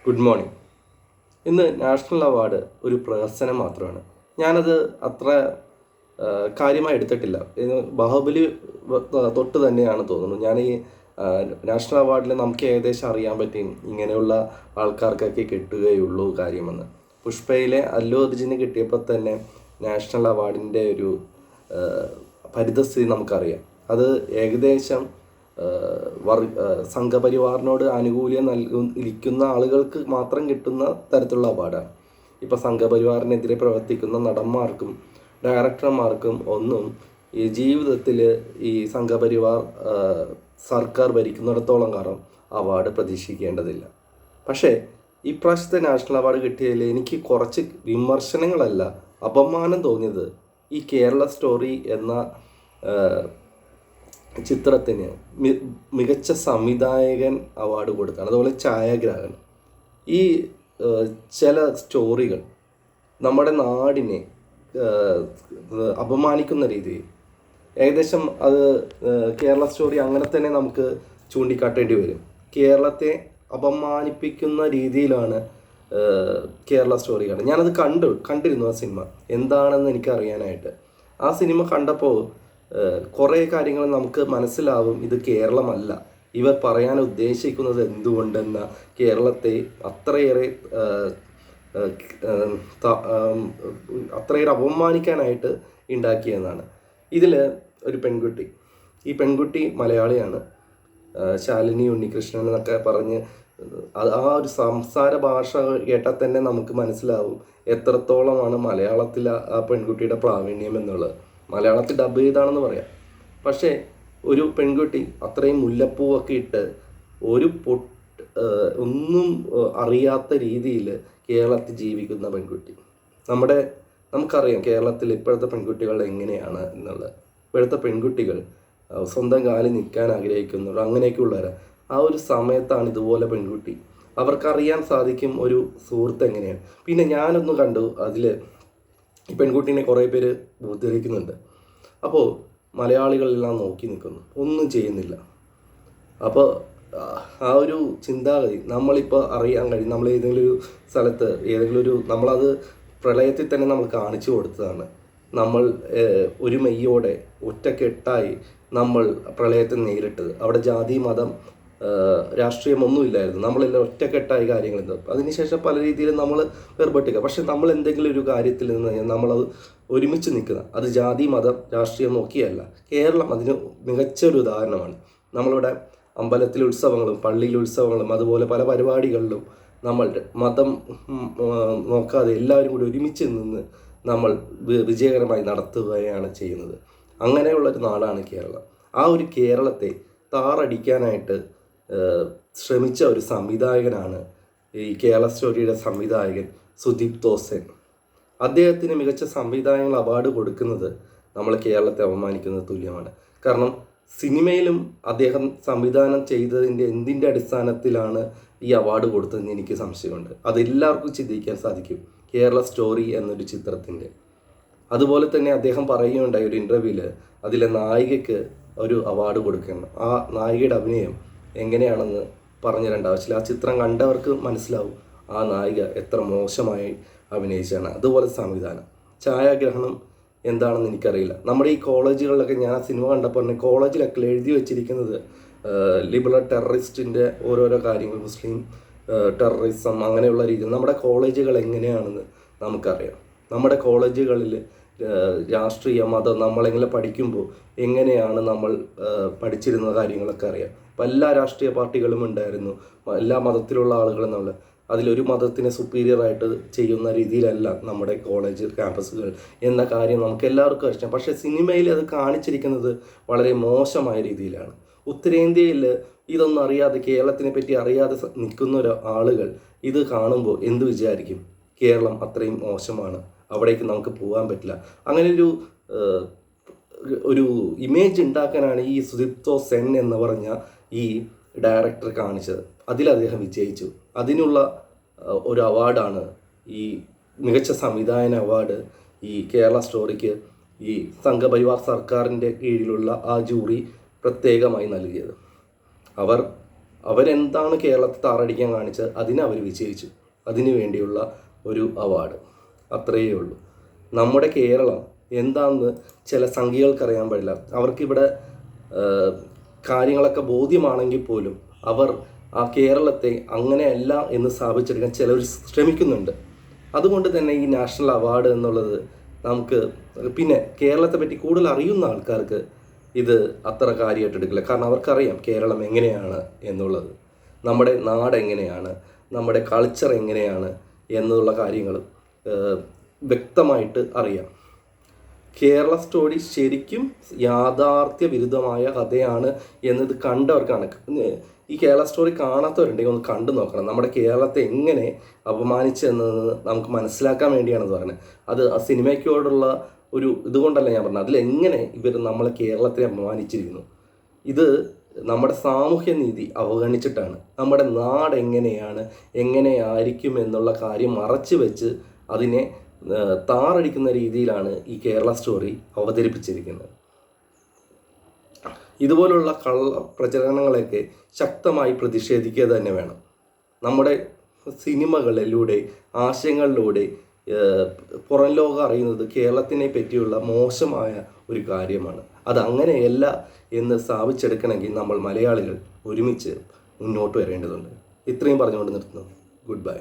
Good morning. ഇന്ന് national award ഒരു പ്രഹസനം മാത്രമാണ്. ഞാനത് അത്ര കാര്യമായി എടുത്തിട്ടില്ല. ഇത് ബാഹുബലി തൊട്ട് തന്നെയാണ് തോന്നുന്നു. ഞാൻ ഈ നാഷണൽ അവാർഡിൽ നമുക്ക് ഏകദേശം അറിയാൻ പറ്റും ഇങ്ങനെയുള്ള ആൾക്കാർക്കൊക്കെ കിട്ടുകയുള്ളൂ കാര്യമെന്ന്. പുഷ്പയിലെ അല്ലു അർജുന് കിട്ടിയപ്പോൾ തന്നെ നാഷണൽ അവാർഡിൻ്റെ ഒരു പരിതസ്ഥിതി നമുക്കറിയാം. അത് ഏകദേശം സംഘപരിവാറിനോട് ആനുകൂല്യം ഇരിക്കുന്ന ആളുകൾക്ക് മാത്രം കിട്ടുന്ന തരത്തിലുള്ള അവാർഡാണ്. ഇപ്പോൾ സംഘപരിവാറിനെതിരെ പ്രവർത്തിക്കുന്ന നടന്മാർക്കും ഡയറക്ടർമാർക്കും ഒന്നും ഈ ജീവിതത്തിൽ ഈ സംഘപരിവാർ സർക്കാർ ഭരിക്കുന്നിടത്തോളം കാലം അവാർഡ് പ്രതീക്ഷിക്കേണ്ടതില്ല. പക്ഷേ ഇപ്രാവശ്യത്തെ നാഷണൽ അവാർഡ് കിട്ടിയതിൽ എനിക്ക് കുറച്ച് വിമർശനങ്ങളല്ല, അപമാനം തോന്നിയത് ഈ കേരള സ്റ്റോറി എന്ന ചിത്രത്തിന് മികച്ച സംവിധായകൻ അവാർഡ് കൊടുത്താണ്. അതുപോലെ ഛായാഗ്രാഹകൻ. ഈ ചില സ്റ്റോറികൾ നമ്മുടെ നാടിനെ അപമാനിക്കുന്ന രീതിയിൽ, ഏകദേശം അത് കേരള സ്റ്റോറി അങ്ങനെ തന്നെ നമുക്ക് ചൂണ്ടിക്കാട്ടേണ്ടി വരും. കേരളത്തെ അപമാനിപ്പിക്കുന്ന രീതിയിലാണ് കേരള സ്റ്റോറികൾ. ഞാനത് കണ്ടിരുന്നു ആ സിനിമ എന്താണെന്ന് എനിക്കറിയാനായിട്ട്. ആ സിനിമ കണ്ടപ്പോൾ കുറേ കാര്യങ്ങൾ നമുക്ക് മനസ്സിലാവും. ഇത് കേരളമല്ല, ഇവർ പറയാൻ ഉദ്ദേശിക്കുന്നത് എന്തുകൊണ്ടെന്ന, കേരളത്തെ അത്രയേറെ അപമാനിക്കാനായിട്ട് ഉണ്ടാക്കിയെന്നാണ്. ഇതിൽ ഒരു പെൺകുട്ടി, ഈ പെൺകുട്ടി മലയാളിയാണ്, ശാലിനി ഉണ്ണികൃഷ്ണൻ എന്നൊക്കെ പറഞ്ഞ് ആ ഒരു സംസാര ഭാഷ കേട്ടാൽ തന്നെ നമുക്ക് മനസ്സിലാവും എത്രത്തോളമാണ് മലയാളത്തിൽ ആ പെൺകുട്ടിയുടെ പ്രാവീണ്യം എന്നുള്ളത്. മലയാളത്തിൽ ഡബ് ചെയ്താണെന്ന് പറയാം. പക്ഷേ ഒരു പെൺകുട്ടി അത്രയും മുല്ലപ്പൂവൊക്കെ ഇട്ട് ഒന്നും അറിയാത്ത രീതിയിൽ കേരളത്തിൽ ജീവിക്കുന്ന പെൺകുട്ടി. നമുക്കറിയാം കേരളത്തിൽ ഇപ്പോഴത്തെ പെൺകുട്ടികൾ എങ്ങനെയാണ് എന്നുള്ളത്. ഇപ്പോഴത്തെ പെൺകുട്ടികൾ സ്വന്തം കാലിൽ നിൽക്കാൻ ആഗ്രഹിക്കുന്നുള്ളൂ, അങ്ങനെയൊക്കെയുള്ളവരാണ്. ആ ഒരു സമയത്താണ് ഇതുപോലെ പെൺകുട്ടി, അവർക്കറിയാൻ സാധിക്കും ഒരു സുഹൃത്ത് എങ്ങനെയാണ്. പിന്നെ ഞാനൊന്ന് കണ്ടു, അതിൽ ഈ പെൺകുട്ടീനെ കുറേ പേര് ഉദ്ധരിക്കുന്നുണ്ട്. അപ്പോൾ മലയാളികളെല്ലാം നോക്കി നിൽക്കുന്നു, ഒന്നും ചെയ്യുന്നില്ല. അപ്പോൾ ആ ഒരു ചിന്താഗതി നമ്മളിപ്പോൾ അറിയാൻ കഴിയും. നമ്മൾ ഏതെങ്കിലും ഒരു സ്ഥലത്ത് നമ്മളത് പ്രളയത്തിൽ തന്നെ നമ്മൾ കാണിച്ചു കൊടുത്തതാണ്. നമ്മൾ ഒരു മെയ്യോടെ ഒറ്റക്കെട്ടായി നമ്മൾ പ്രളയത്തെ നേരിട്ടത്. അവിടെ ജാതി മതം രാഷ്ട്രീയമൊന്നുമില്ലായിരുന്നു. നമ്മളെല്ലാം ഒറ്റക്കെട്ടായി കാര്യങ്ങൾ അതിനുശേഷം പല രീതിയിലും നമ്മൾ വേർപെട്ടിക്കുക. പക്ഷെ നമ്മൾ എന്തെങ്കിലും ഒരു കാര്യത്തിൽ നിന്ന് നമ്മളത് ഒരുമിച്ച് നിൽക്കുക. അത് ജാതി മതം രാഷ്ട്രീയം നോക്കിയല്ല. കേരളം അതിന് മികച്ചൊരു ഉദാഹരണമാണ്. നമ്മളിവിടെ അമ്പലത്തിലെ ഉത്സവങ്ങളും പള്ളിയിലെ ഉത്സവങ്ങളും അതുപോലെ പല പരിപാടികളിലും നമ്മൾ മതം നോക്കാതെ എല്ലാവരും കൂടി ഒരുമിച്ച് നിന്ന് നമ്മൾ വിജയകരമായി നടത്തുകയാണ് ചെയ്യുന്നത്. അങ്ങനെയുള്ളൊരു നാടാണ് കേരളം. ആ ഒരു കേരളത്തെ താറടിക്കാനായിട്ട് ശ്രമിച്ച ഒരു സംവിധായകനാണ് ഈ കേരള സ്റ്റോറിയുടെ സംവിധായകൻ സുദീപ്തോ സെൻ. അദ്ദേഹത്തിന് മികച്ച സംവിധായകൻ അവാർഡ് കൊടുക്കുന്നത് നമ്മൾ കേരളത്തെ അപമാനിക്കുന്നത് തുല്യമാണ്. കാരണം സിനിമയിലും അദ്ദേഹം സംവിധാനം ചെയ്തതിൻ്റെ എന്തിൻ്റെ അടിസ്ഥാനത്തിലാണ് ഈ അവാർഡ് കൊടുത്തതെന്ന് എനിക്ക് സംശയമുണ്ട്. അതെല്ലാവർക്കും ചിന്തിക്കാൻ സാധിക്കും. കേരള സ്റ്റോറി എന്നൊരു ചിത്രത്തിൻ്റെ. അതുപോലെ തന്നെ അദ്ദേഹം പറയുകയുണ്ടായ ഒരു ഇൻ്റർവ്യൂവിൽ അതിലെ നായികയ്ക്ക് ഒരു അവാർഡ് കൊടുക്കണം. ആ നായികയുടെ അഭിനയം എങ്ങനെയാണെന്ന് പറഞ്ഞു തരേണ്ട ആവശ്യമില്ല. ആ ചിത്രം കണ്ടവർക്ക് മനസ്സിലാവും ആ നായിക എത്ര മോശമായി അഭിനയിച്ചാണ്. അതുപോലെ സംവിധാനം, ഛായാഗ്രഹണം എന്താണെന്ന് എനിക്കറിയില്ല. നമ്മുടെ ഈ കോളേജുകളിലൊക്കെ ഞാൻ ആ സിനിമ കണ്ടപ്പോൾ തന്നെ കോളേജിലൊക്കെ എഴുതി വെച്ചിരിക്കുന്നത് ലിബറൽ ടെററിസ്റ്റിൻ്റെ ഓരോരോ കാര്യങ്ങൾ, മുസ്ലിം ടെററിസം അങ്ങനെയുള്ള രീതിയിൽ നമ്മുടെ കോളേജുകൾ എങ്ങനെയാണെന്ന് നമുക്കറിയാം. നമ്മുടെ കോളേജുകളിൽ രാഷ്ട്രീയ മതം നമ്മളെങ്ങനെ പഠിക്കുമ്പോൾ എങ്ങനെയാണ് നമ്മൾ പഠിച്ചിരുന്ന കാര്യങ്ങളൊക്കെ അറിയാം. അപ്പം എല്ലാ രാഷ്ട്രീയ പാർട്ടികളും ഉണ്ടായിരുന്നു, എല്ലാ മതത്തിലുള്ള ആളുകളും നമ്മൾ അതിലൊരു മതത്തിനെ സുപ്പീരിയറായിട്ട് ചെയ്യുന്ന രീതിയിലല്ല നമ്മുടെ കോളേജ് ക്യാമ്പസുകൾ എന്ന കാര്യം നമുക്ക് എല്ലാവർക്കും അറിയാം. പക്ഷേ സിനിമയിൽ അത് കാണിച്ചിരിക്കുന്നത് വളരെ മോശമായ രീതിയിലാണ്. ഉത്തരേന്ത്യയിൽ ഇതൊന്നും അറിയാതെ, കേരളത്തിനെ പറ്റി അറിയാതെ നിൽക്കുന്ന ആളുകൾ ഇത് കാണുമ്പോൾ എന്ത് വിചാരിക്കും? കേരളം അത്രയും മോശമാണ്, അവിടേക്ക് നമുക്ക് പോകാൻ പറ്റില്ല. അങ്ങനെ ഒരു ഇമേജ് ഉണ്ടാക്കാനാണ് ഈ സുദീപ്തോ സെൻ എന്ന് പറഞ്ഞ ഈ ഡയറക്ടർ കാണിച്ചത്. അതിൽ അദ്ദേഹം വിജയിച്ചു. അതിനുള്ള ഒരു അവാർഡാണ് ഈ മികച്ച സംവിധായകൻ അവാർഡ് ഈ കേരള സ്റ്റോറിക്ക് ഈ സംഘപരിവാർ സർക്കാരിൻ്റെ കീഴിലുള്ള ആ ജൂറി പ്രത്യേകമായി നൽകിയത്. അവർ അവരെന്താണ് കേരളത്തെ താറടിക്കാൻ കാണിച്ചത് അതിന് അവർ വിജയിച്ചു. അതിനു വേണ്ടിയുള്ള ഒരു അവാർഡ്, അത്രയേ ഉള്ളൂ. നമ്മുടെ കേരളം എന്താണെന്ന് ചില സംഘികൾക്കറിയാൻ പാടില്ല. അവർക്കിവിടെ കാര്യങ്ങളൊക്കെ ബോധ്യമാണെങ്കിൽ പോലും അവർ ആ കേരളത്തെ അങ്ങനെയല്ല എന്ന് സ്ഥാപിച്ചെടുക്കാൻ ചിലർ ശ്രമിക്കുന്നുണ്ട്. അതുകൊണ്ട് തന്നെ ഈ നാഷണൽ അവാർഡ് എന്നുള്ളത് നമുക്ക്, പിന്നെ കേരളത്തെ പറ്റി കൂടുതൽ അറിയുന്ന ആൾക്കാർക്ക് ഇത് അത്ര കാര്യമായിട്ട് എടുക്കില്ല. കാരണം അവർക്കറിയാം കേരളം എങ്ങനെയാണ് എന്നുള്ളത്, നമ്മുടെ നാട് എങ്ങനെയാണ്, നമ്മുടെ കൾച്ചർ എങ്ങനെയാണ് എന്നുള്ള കാര്യങ്ങൾ വ്യക്തമായിട്ട് അറിയാം. കേരള സ്റ്റോറി ശരിക്കും യാഥാർത്ഥ്യ വിരുദ്ധമായ കഥയാണ് എന്നത് കണ്ടവർക്കാണ്. ഈ കേരള സ്റ്റോറി കാണാത്തവരുണ്ടെങ്കിൽ ഒന്ന് കണ്ടു നോക്കണം. നമ്മുടെ കേരളത്തെ എങ്ങനെ അപമാനിച്ചെന്നത് നമുക്ക് മനസ്സിലാക്കാൻ വേണ്ടിയാണെന്ന് പറയുന്നത്. അത് ആ സിനിമയ്ക്കോടുള്ള ഒരു ഇതുകൊണ്ടല്ല ഞാൻ പറഞ്ഞത്, അതിലെങ്ങനെ ഇവർ നമ്മളെ കേരളത്തെ അപമാനിച്ചിരിക്കുന്നു. ഇത് നമ്മുടെ സാമൂഹ്യ നീതി അവഗണിച്ചിട്ടാണ്. നമ്മുടെ നാട് എങ്ങനെയായിരിക്കും എന്നുള്ള കാര്യം മറച്ചു വെച്ച് അതിനെ താറടിക്കുന്ന രീതിയിലാണ് ഈ കേരള സ്റ്റോറി അവതരിപ്പിച്ചിരിക്കുന്നത്. ഇതുപോലുള്ള കള്ള പ്രചരണങ്ങളൊക്കെ ശക്തമായി പ്രതിഷേധിക്കുക തന്നെ വേണം. നമ്മുടെ സിനിമകളിലൂടെ, ആശയങ്ങളിലൂടെ പുറം ലോകം അറിയുന്നത് കേരളത്തിനെ പറ്റിയുള്ള മോശമായ ഒരു കാര്യമാണ്. അത് അങ്ങനെയല്ല എന്ന് സ്ഥാപിച്ചെടുക്കണമെങ്കിൽ നമ്മൾ മലയാളികൾ ഒരുമിച്ച് മുന്നോട്ട് വരേണ്ടതുണ്ട്. ഇത്രയും പറഞ്ഞുകൊണ്ട് നിർത്തുന്നു. Good bye.